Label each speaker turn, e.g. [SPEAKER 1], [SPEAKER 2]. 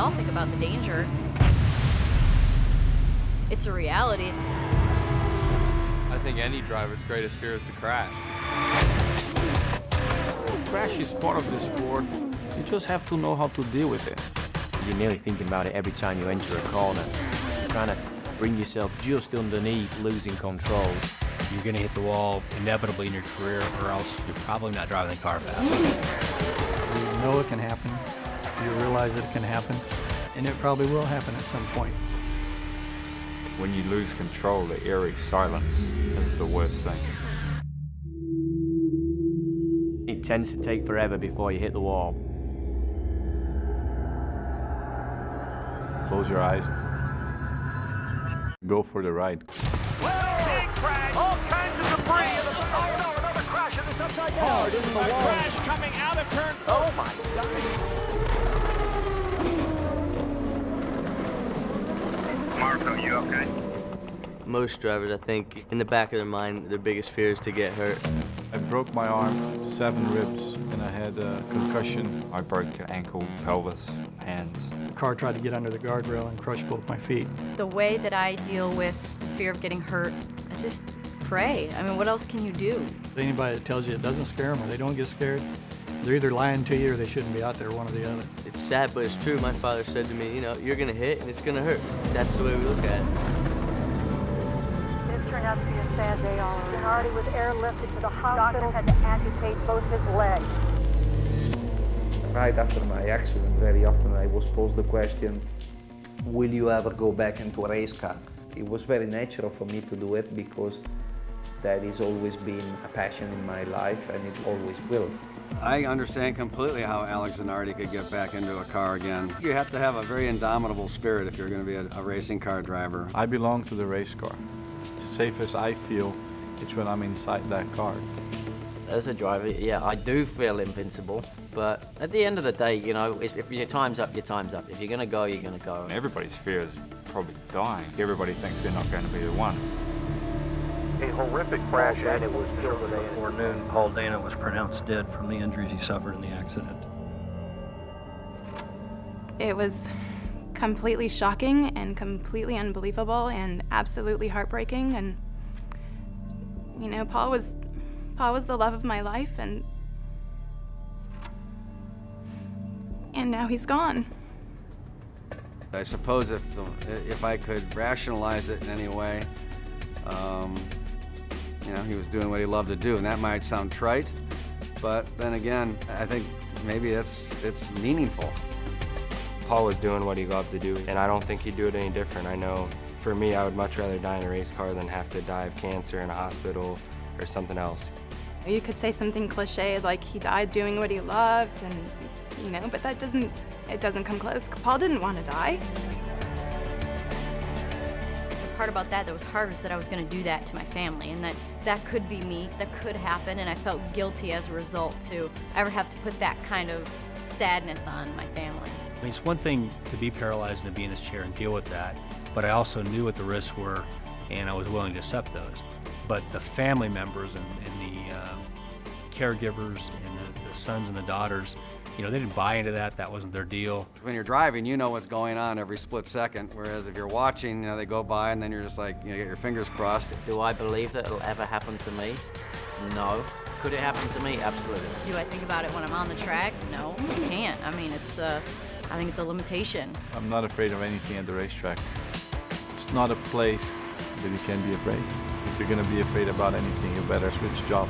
[SPEAKER 1] all think about the danger. It's a reality.
[SPEAKER 2] I think any driver's greatest fear is to crash.
[SPEAKER 3] Crash is part of the sport. You just have to know how to deal with it.
[SPEAKER 4] You're nearly thinking about it every time you enter a corner. You're trying to bring yourself just underneath losing control.
[SPEAKER 5] You're going to hit the wall inevitably in your career, or else you're probably not driving the car fast.
[SPEAKER 6] You know it can happen. You realize it can happen, and it probably will happen at some point.
[SPEAKER 7] When you lose control, the eerie silence is the worst thing.
[SPEAKER 4] It tends to take forever before you hit the wall.
[SPEAKER 7] Close your eyes. Go for the ride.
[SPEAKER 8] Big crash! All kinds of debris in the oh, no, another crash and it's upside down. Hard in the wall. Crash coming out of turn. Oh my God.
[SPEAKER 9] Marco, you okay?
[SPEAKER 10] Most drivers, I think, in the back of their mind, their biggest fear is to get hurt.
[SPEAKER 7] I broke my arm, 7 ribs, and I had a concussion. I broke ankle, pelvis, hands.
[SPEAKER 6] The car tried to get under the guardrail and crush both my feet.
[SPEAKER 1] The way that I deal with fear of getting hurt, I just pray. I mean, what else can you do?
[SPEAKER 6] Anybody that tells you it doesn't scare them or they don't get scared, they're either lying to you or they shouldn't be out there, one or the other.
[SPEAKER 10] It's sad, but it's true. My father said to me, you know, you're gonna hit and it's gonna hurt. That's the way we look at it.
[SPEAKER 11] This turned out to be a sad day all around. Artie was airlifted to the hospital, had to amputate both his legs.
[SPEAKER 12] Right after my accident, very often I was posed the question, will you ever go back into a race car? It was very natural for me to do it because that has always been a passion in my life and it always will.
[SPEAKER 13] I understand completely how Alex and Artie could get back into a car again. You have to have a very indomitable spirit if you're going to be a racing car driver.
[SPEAKER 7] I belong to the race car. As safe as I feel, it's when I'm inside that car.
[SPEAKER 4] As a driver, yeah, I do feel invincible, but at the end of the day, you know, if your time's up, your time's up. If you're gonna go, you're gonna go.
[SPEAKER 7] Everybody's fear is probably dying. Everybody thinks they're not going to be the one.
[SPEAKER 9] A horrific crash and it was
[SPEAKER 5] Shortly before noon, Paul Dana was pronounced dead from the injuries he suffered in the accident.
[SPEAKER 14] It was completely shocking and completely unbelievable and absolutely heartbreaking. And, you know, Paul was the love of my life, and now he's gone.
[SPEAKER 13] I suppose if I could rationalize it in any way, you know, he was doing what he loved to do, and that might sound trite, but then again, I think maybe it's meaningful.
[SPEAKER 2] Paul was doing what he loved to do, and I don't think he'd do it any different. I know, for me, I would much rather die in a race car than have to die of cancer in a hospital or something else.
[SPEAKER 14] You could say something cliche like he died doing what he loved, and you know, but it doesn't come close. Paul didn't want to die.
[SPEAKER 1] The part about that was hard was that I was going to do that to my family, and that could be me, that could happen, and I felt guilty as a result to ever have to put that kind of sadness on my family.
[SPEAKER 5] I mean, it's one thing to be paralyzed and to be in this chair and deal with that, but I also knew what the risks were, and I was willing to accept those. But the family members and the caregivers and the sons and the daughters, you know, they didn't buy into that. That wasn't their deal.
[SPEAKER 13] When you're driving, you know what's going on every split second, whereas if you're watching, you know, they go by and then you're just like, you know, get your fingers crossed.
[SPEAKER 4] Do I believe that it'll ever happen to me? No. Could it happen to me? Absolutely.
[SPEAKER 1] Do I think about it when I'm on the track? No, I can't. I mean, I think it's a limitation.
[SPEAKER 7] I'm not afraid of anything at the racetrack. It's not a place that you can be afraid. If you're going to be afraid about anything, you better switch job.